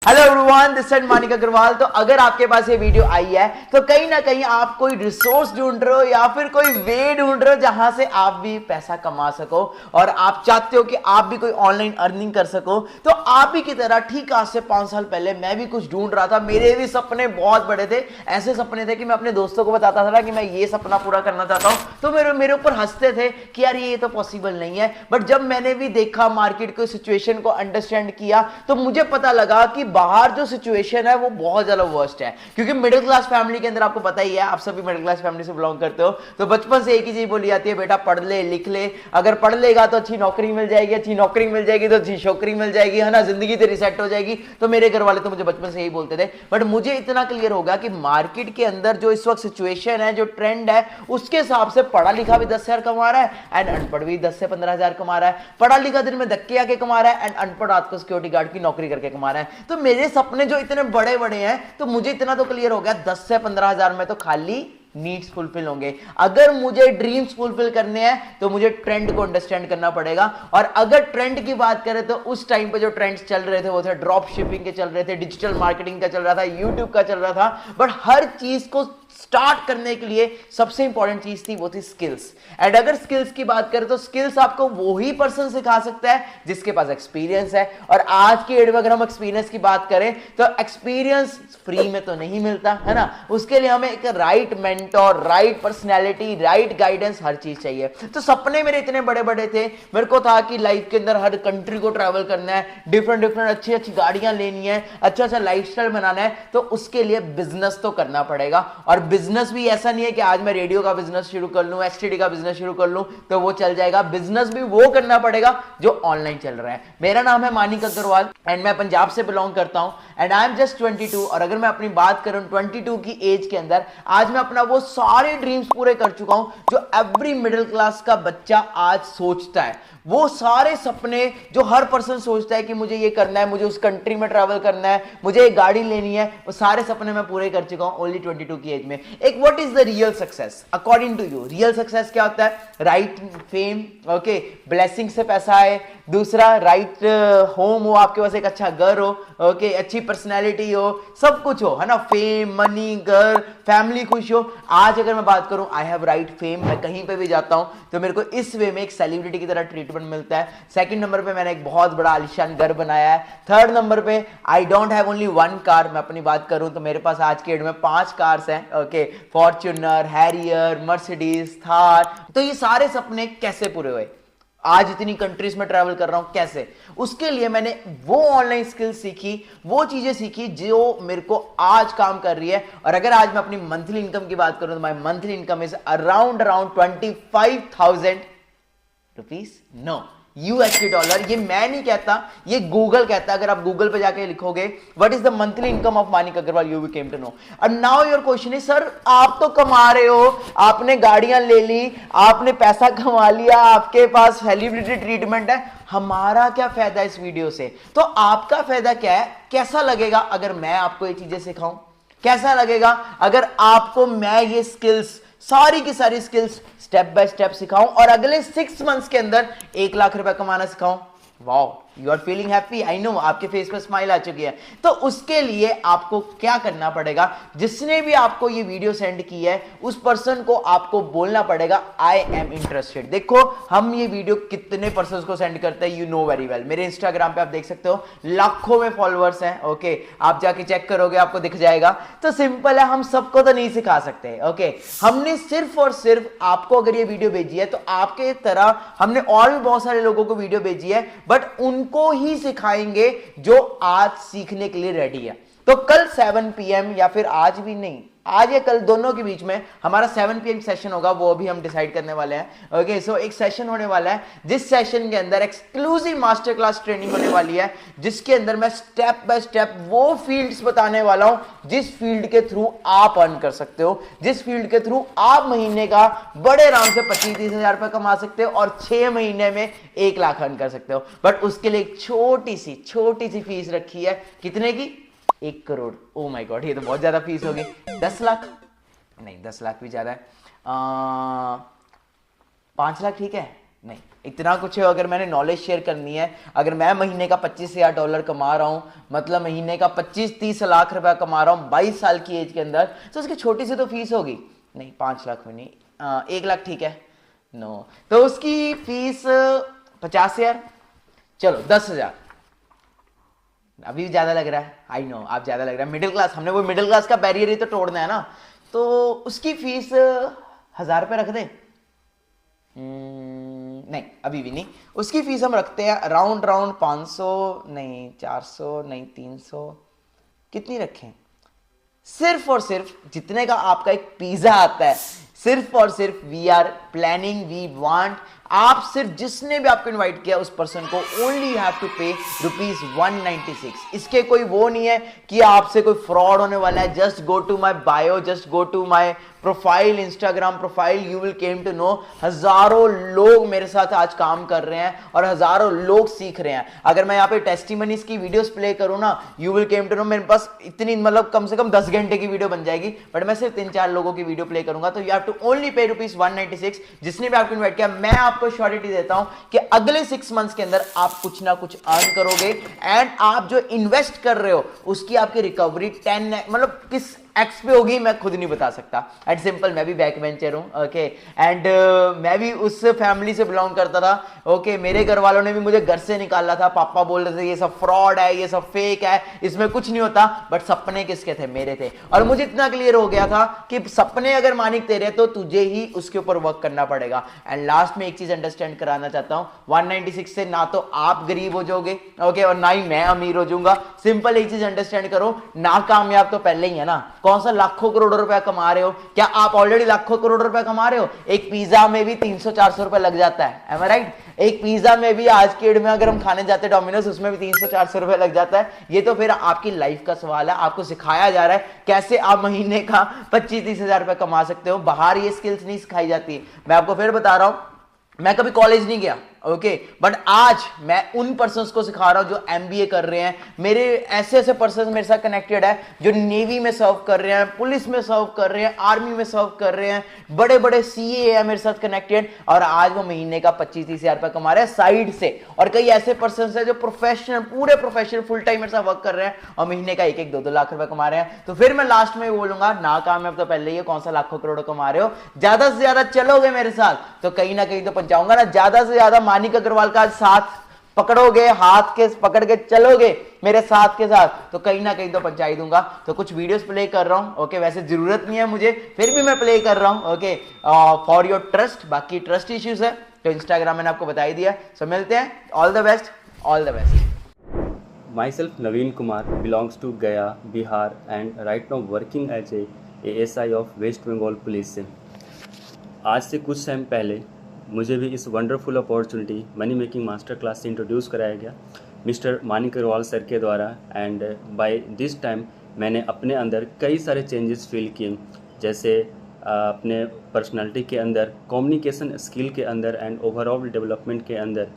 Hello everyone, this is Manik Agarwal. तो अगर आपके पास ये वीडियो आई है तो कहीं ना कहीं आप कोई रिसोर्स ढूंढ रहे हो या फिर कोई वे ढूंढ रहे हो जहां से आप भी पैसा कमा सको और आप चाहते हो कि आप भी कोई ऑनलाइन अर्निंग कर सको। तो आप ही की तरह ठीक आज से 5 साल पहले मैं भी कुछ ढूंढ रहा था। मेरे भी सपने बहुत बड़े थे, ऐसे सपने थे कि मैं अपने दोस्तों को बताता था ना कि मैं ये सपना पूरा करना चाहता हूं, तो मेरे ऊपर हंसते थे कि यार ये तो पॉसिबल नहीं है। बट जब मैंने भी देखा, मार्केट को, सिचुएशन को अंडरस्टैंड किया, तो मुझे पता लगा कि बाहर जो सिचुएशन है वो बहुत ज्यादा वर्स्ट है। क्योंकि मिडिल क्लास फैमिली के अंदर आपको पता ही है, आप सभी मिडिल क्लास फैमिली से बिलोंग करते हो, तो बचपन से एक ही चीज बोली जाती है, बेटा पढ़ ले लिख ले, अगर पढ़ लेगा तो अच्छी नौकरी मिल जाएगी, अच्छी नौकरी मिल जाएगी तो अच्छी छोकरी मिल जाएगी, है ना, जिंदगी तेरी सेट हो जाएगी। तो मेरे घर वाले तो मुझे बचपन से यही बोलते थे। बट मुझे इतना क्लियर हो गया कि मार्केट के अंदर जो इस वक्त सिचुएशन है, जो ट्रेंड है, उसके हिसाब से पढ़ा लिखा भी 10,000 कमा रहा है एंड अनपढ़ भी 10 से 15,000 कमा रहा है। पढ़ा लिखा दिन में धक्के आके कमा रहा है एंड अनपढ़ रात को सिक्योरिटी गार्ड की नौकरी करके कमा रहा है। तो मेरे सपने जो इतने बड़े बड़े हैं, तो मुझे इतना तो क्लियर हो गया 10 से 15,000 में तो खाली नीड्स फुलफिल होंगे। अगर मुझे ड्रीम्स फुलफिल करने हैं तो मुझे ट्रेंड को अंडरस्टैंड करना पड़ेगा। और अगर ट्रेंड की बात करें तो उस टाइम पे जो ट्रेंड्स चल रहे थे वो थे ड्रॉप शिपिंग के चल रहे थे, डिजिटल मार्केटिंग का चल रहा था, यूट्यूब का चल रहा था। बट हर चीज को स्टार्ट करने के लिए सबसे इंपॉर्टेंट चीज थी, वो थी स्किल्स। एंड अगर स्किल्स की बात करें तो स्किल्स आपको वही पर्सन सिखा सकता है जिसके पास एक्सपीरियंस है। और आज की एड में अगर हम एक्सपीरियंस की बात करें तो एक्सपीरियंस फ्री में तो नहीं मिलता, है ना। उसके लिए हमें एक right mentor, right personality, right guidance, हर चीज चाहिए। तो सपने मेरे इतने बड़े बड़े थे, मेरे को था कि लाइफ के अंदर हर कंट्री को ट्रैवल करना है, डिफरेंट अच्छी अच्छी गाड़ियां लेनी है, अच्छा लाइफस्टाइल बनाना है। तो उसके लिए बिजनेस तो करना पड़ेगा। और बिजनेस भी ऐसा नहीं है कि आज मैं रेडियो का बिजनेस शुरू कर लूं, एसटीडी का बिजनेस शुरू कर लूं तो वो चल जाएगा। बिजनेस भी वो करना पड़ेगा जो ऑनलाइन चल रहा है। मेरा नाम है मानिक अग्रवाल एंड मैं पंजाब से बिलोंग करता हूं एंड आई एम जस्ट 22। और अगर मैं अपनी बात करूं 22 की एज के अंदर, आज मैं अपना वो सारे ड्रीम्स पूरे कर चुका हूं जो एवरी मिडिल क्लास का बच्चा आज सोचता है। वो सारे सपने जो हर पर्सन सोचता है कि मुझे ये करना है, मुझे उस कंट्री में ट्रैवल करना है, मुझे एक गाड़ी लेनी है, वो सारे सपने मैं पूरे कर चुका हूं ओनली 22 की एज में। एक what is the real success according to you? Real success क्या होता है? राइट फेम, ओके, ब्लेसिंग से पैसा आए। दूसरा, राइट होम हो, आपके पास एक अच्छा घर हो, ओके, अच्छी पर्सनैलिटी हो, सब कुछ हो, है ना, फेम, मनी, घर, फैमिली खुश हो। आज अगर मैं बात करूं, आई हैव राइट फेम, मैं कहीं पे भी जाता हूं तो मेरे को इस वे में एक सेलिब्रिटी की तरह ट्रीटमेंट मिलता है। सेकंड नंबर पे मैंने एक बहुत बड़ा आलिशान घर बनाया है। थर्ड नंबर पे I don't have only one car. मैं अपनी बात करूं तो मेरे पास आज के डेट में 5 कार्स हैं, okay, Fortuner, Harrier, Mercedes, Thar. तो ये सारे सपने कैसे पूरे हुए? आज इतनी कंट्रीज में ट्रैवल कर रहा हूं, कैसे? उसके लिए मैंने वो ऑनलाइन स्किल्स सीखी, वो चीजें सीखी जो मेरे को आज काम कर रही है। और अगर आज मैं अपनी मंथली इनकम की बात करूं तो my monthly income is around 25,000 rupees, no, USD dollar. ये मैं नहीं कहता, ये गूगल कहता है। अगर आप गूगल पे जाके लिखोगे what is the monthly income of Manik Agarwal, you will came to know. And now your question is, sir आप तो कमा रहे हो, आपने गाड़ियां ले ली, आपने पैसा कमा लिया, आपके पास सेलिब्रिटी ट्रीटमेंट है, हमारा क्या फायदा इस वीडियो से? तो आपका फायदा क्या है? कैसा लगेगा अगर मैं आपको ये चीजें सिखाऊं? कैसा लगेगा अगर आपको मैं ये स्किल्स, सारी की सारी स्किल्स स्टेप बाय स्टेप सिखाऊं और अगले 6 मंथ्स के अंदर 1 लाख रुपए कमाना सिखाऊं? Wow, you are feeling happy, I know, आपके फेस पे स्माइल आ चुकी है। तो उसके लिए आपको क्या करना पड़ेगा? जिसने भी आपको ये वीडियो सेंड की है उस पर्सन को आपको बोलना पड़ेगा आई एम इंटरेस्टेड। देखो हम ये वीडियो कितने पर्सन को सेंड करते हैं, यू नो वेरी वेल। मेरे इंस्टाग्राम पे आप देख सकते हो लाखों में फॉलोअर्स हैं, ओके, आप जाके चेक करोगे आपको दिख जाएगा। तो सिंपल है, हम सबको तो नहीं सिखा सकते, ओके। हमने सिर्फ और सिर्फ आपको अगर ये वीडियो भेजी है तो आपके तरह हमने और भी बहुत सारे लोगों को वीडियो भेजी है, बट उनको ही सिखाएंगे जो आज सीखने के लिए रेडी है। तो कल 7 PM या फिर आज भी नहीं, आज या कल दोनों के बीच में हमारा 7 PM सेशन होगा, वो अभी हम डिसाइड करने वाले हैं, ओके। सो एक सेशन होने वाला है जिस सेशन के अंदर एक्सक्लूसिव मास्टर क्लास ट्रेनिंग होने वाली है, जिसके अंदर मैं स्टेप बाय स्टेप वो फील्ड्स बताने वाला हूं जिस फील्ड के थ्रू आप अर्न कर सकते हो, जिस फील्ड के थ्रू आप महीने का बड़े आराम से 25-30 हजार रुपए कमा सकते हो और 6 महीने में 1 लाख अर्न कर सकते हो। बट उसके लिए एक छोटी सी फीस रखी है, कितने की? 1 करोड़। ओ माय गॉड, ये तो बहुत ज्यादा फीस होगी। 10 लाख नहीं, 10 लाख भी ज्यादा है। 5 लाख ठीक है? नहीं, इतना कुछ है। अगर मैंने नॉलेज शेयर करनी है, अगर मैं महीने का $25,000 कमा रहा हूं, मतलब महीने का 25-30 लाख रुपया कमा रहा हूं 22 साल की एज के अंदर, तो उसकी छोटी सी तो फीस होगी। नहीं, 5 लाख में नहीं, 1 लाख ठीक है, नो, तो उसकी फीस 50,000, चलो 10,000, अभी ज्यादा लग रहा है, आई नो आप ज्यादा लग रहा है, मिडिल क्लास, हमने वो मिडिल क्लास का बैरियर ही तो तोड़ना है ना, तो उसकी फीस 1,000 रुपये रख दें। नहीं, अभी भी नहीं, उसकी फीस हम रखते हैं राउंड 500, नहीं 400, नहीं 300, कितनी रखें, सिर्फ और सिर्फ जितने का आपका एक पिज्जा आता है, सिर्फ और सिर्फ we are planning, we want, आप सिर्फ जिसने भी आपको इनवाइट किया उस पर्सन को ओनली यू हैव टू पे ₹196। इसके कोई वो नहीं है कि आपसे कोई फ्रॉड होने वाला है। Just go to my bio, just go to my profile, Instagram profile, you will came to know हजारों लोग मेरे साथ आज काम कर रहे हैं और हजारों लोग सीख रहे हैं। अगर मैं यहाँ पे टेस्टिमनीज की वीडियोस प्ले करूँ ना, you will came to know, मेरे पास इतनी मतलब कम से कम 10 घंटे की वीडियो बन जाएगी, बट मैं सिर्फ 3-4 लोगों की वीडियो प्ले करूंगा। तो you have to only pay ₹196। जिसने भी आपको इन्वाइट किया, मैं आपको श्योरिटी देता हूं कि अगले 6 मंथ्स के अंदर आप कुछ ना कुछ अर्न करोगे, एंड आप जो इन्वेस्ट कर रहे हो उसकी आपकी रिकवरी 10 मतलब किस एक्स पे होगी मैं खुद नहीं बता सकता। एट सिंपल, मैं भी बैक बेंचर हूं, ओके, एंड मैं भी उस फैमिली से बिलोंग करता था, ओके, मेरे घर वालों ने भी मुझे घर से निकाला था, पापा बोल रहे थे ये सब फ्रॉड है, ये सब फेक है, इसमें कुछ नहीं होता, बट सपने किसके थे? मेरे थे। और मुझे इतना क्लियर हो गया था कि सपने अगर मानिक तेरे तो तुझे ही उसके ऊपर वर्क करना पड़ेगा। एंड लास्ट में एक चीज अंडरस्टैंड कराना चाहता हूं, 196 से ना तो आप गरीब हो जाओगे, ओके, और ना ही मैं अमीर हो जाऊंगा। सिंपल एक चीज अंडरस्टैंड करो, ना कामयाब तो पहले ही है ना, कौन सा लाखों करोड़ों रुपया कमा रहे हो? क्या आप ऑलरेडी लाखों करोड़ रुपया कमा रहे हो? एक पिज्जा में भी 300-400 रुपया लग जाता है, एम आई राइट? एक पिज्जा में भी आज के डेट में अगर हम खाने जाते हैं डोमिनोज, उसमें भी 300-400 रुपया लग जाता है। ये तो फिर आपकी लाइफ का सवाल है, आपको सिखाया जा रहा है कैसे आप महीने का 25-30 हजार रुपया कमा सकते हो। बाहर ये स्किल्स नहीं सिखाई जाती। मैं आपको फिर बता रहा हूं, मैं कभी कॉलेज नहीं गया, ओके, बट आज मैं उन पर्सन्स को सिखा रहा हूं जो एमबीए कर रहे हैं। मेरे ऐसे ऐसे पर्सन्स मेरे साथ कनेक्टेड है जो नेवी में सर्व कर रहे हैं, पुलिस में सर्व कर रहे हैं, आर्मी में सर्व कर रहे हैं, बड़े बड़े सीए है मेरे साथ कनेक्टेड, और आज वो महीने का 25-30 हजार रुपया कमा रहे हैं साइड से। और कई ऐसे पर्सन्स है जो प्रोफेशनल, पूरे प्रोफेशनल फुल टाइम मेरे साथ वर्क कर रहे हैं और महीने का 1-1, 2-2 लाख रुपया कमा रहे हैं। तो फिर मैं लास्ट में बोलूंगा, ना कामयाब तो पहले ही है, कौन सा लाखों करोड़ों कमा रहे हो? ज्यादा से ज्यादा चलोगे मेरे साथ तो कहीं ना कहीं तो पहुंचाऊंगा ना। ज्यादा से ज्यादा मानिक अग्रवाल का साथ पकड़ोगे, हाथ के पकड़ के चलोगे मेरे साथ के साथ, तो कहीं ना कहीं तो पहुंचा ही दूंगा। तो कुछ वीडियोस प्ले कर रहा हूं, ओके, वैसे जरूरत नहीं है मुझे, फिर भी मैं प्ले कर रहा हूं, ओके, फॉर योर ट्रस्ट। बाकी ट्रस्ट इश्यूज है तो इंस्टाग्राम मैंने आपको बता ही दिया। सो मिलते हैं, all the best, all the best. Myself Naveen Kumar belongs to Gaya, Bihar and right now working as a ASI of West Bengal Police। आज से कुछ टाइम पहले मुझे भी इस wonderful opportunity money making master class से introduce कराया गया मिस्टर मानिक अग्रवाल सर के द्वारा, एंड बाय दिस टाइम मैंने अपने अंदर कई सारे चेंजेस फील किए, जैसे अपने पर्सनालिटी के अंदर, कम्युनिकेशन स्किल के अंदर एंड ओवरऑल डेवलपमेंट के अंदर।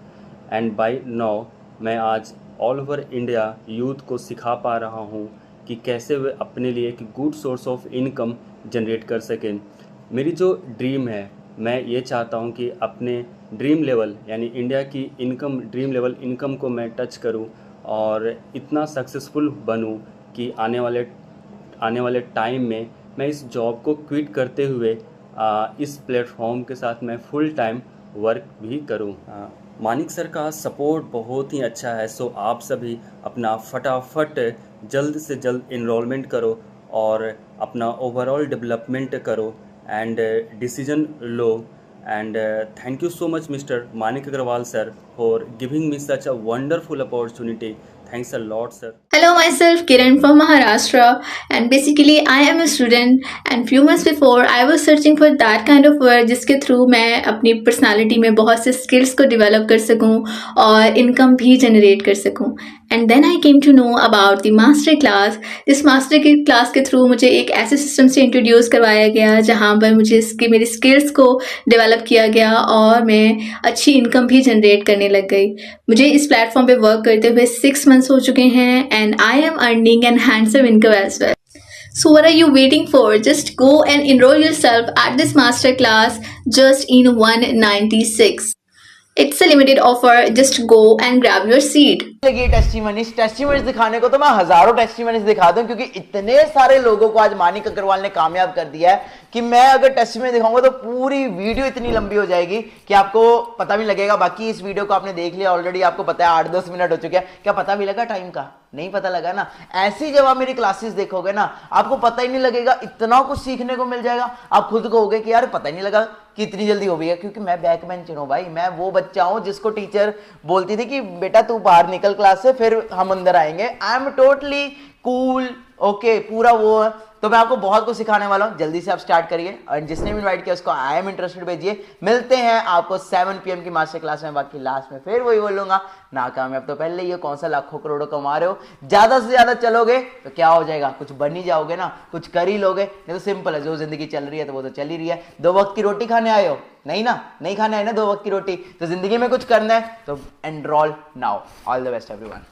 एंड बाय नाउ मैं आज ऑल ओवर इंडिया यूथ को सिखा पा रहा हूँ कि कैसे वे अपने लिए एक good source of income generate कर सकें। मेरी जो ड्रीम है, मैं ये चाहता हूँ कि अपने ड्रीम लेवल यानी इंडिया की इनकम, ड्रीम लेवल इनकम को मैं टच करूँ और इतना सक्सेसफुल बनूँ कि आने वाले टाइम में मैं इस जॉब को क्विट करते हुए इस प्लेटफॉर्म के साथ मैं फुल टाइम वर्क भी करूँ। मानिक सर का सपोर्ट बहुत ही अच्छा है, सो आप सभी अपना फटाफट जल्द से जल्द इनरोलमेंट करो और अपना ओवरऑल डेवलपमेंट करो and decision low. And thank you so much Mr. Manik Agrawal sir for giving me such a wonderful opportunity. Thanks a lot sir. Hello, myself Kiran from Maharashtra, and basically I am a student, and few months before I was searching for that kind of work जिसके through मैं अपनी personality में बहुत से skills को develop कर सकूं और इनकम भी जनरेट कर सकूं। And then I came to know about the master class. इस मास्टर की क्लास के थ्रू मुझे एक ऐसे सिस्टम से इंट्रोड्यूस करवाया गया जहाँ पर मुझे मेरी स्किल्स को डेवलप किया गया और मैं अच्छी इनकम भी जनरेट करने लग गई। मुझे इस प्लेटफॉर्म पे वर्क करते हुए 6 months हो चुके हैं and I am earning an handsome income as well. So what are you waiting for? Just go and enroll yourself at this master class just in 196. It's a limited offer. Just go and grab your seat. लगी testimonies दिखाने को तो मैं हजारों testimonies दिखा दूं, क्योंकि इतने सारे लोगों को आज मानिक अग्रवाल ने कामयाब कर दिया है कि मैं अगर टेस्टिमनी दिखाऊंगा तो पूरी वीडियो इतनी लंबी हो जाएगी कि आपको पता भी लगेगा। बाकी इस वीडियो को आपने देख लिया ऑलरेडी, आपको पता है 8-10 मिनट हो चुके हैं, क्या पता भी लगा टाइम का? नहीं पता लगा ना। ऐसी जब आप मेरी क्लासेस देखोगे ना, आपको पता ही नहीं लगेगा, इतना कुछ सीखने को मिल जाएगा। आप खुद कहोगे कि यार पता ही नहीं लगा कि इतनी जल्दी हो गई है, क्योंकि मैं बैक बेंचर हूं भाई। मैं वो बच्चा हूं जिसको टीचर बोलती थी कि बेटा तू बाहर निकल क्लास से, फिर हम अंदर आएंगे। I am totally cool, okay, पूरा वो है। तो मैं आपको बहुत कुछ सिखाने वाला हूं, जल्दी से आप स्टार्ट करिए और जिसने भी इनवाइट किया उसको आई एम इंटरेस्टेड भेजिए। मिलते हैं आपको 7 PM की मास्टर क्लास में। बाकी लास्ट में फिर वही बोलूंगा, नाकामयाब तो पहले ही हो, कौन सा लाखों करोड़ों कमा रहे हो। ज्यादा से ज्यादा चलोगे तो क्या हो जाएगा, कुछ बन ही जाओगे ना, कुछ कर ही लोगे। नहीं तो सिंपल है, जो जिंदगी चल रही है तो वो तो चल ही रही है। 2 वक्त की रोटी खाने आए हो, नहीं ना, नहीं खाने आए ना 2 वक्त की रोटी, तो जिंदगी में कुछ करना है तो enrol now. All the best everyone.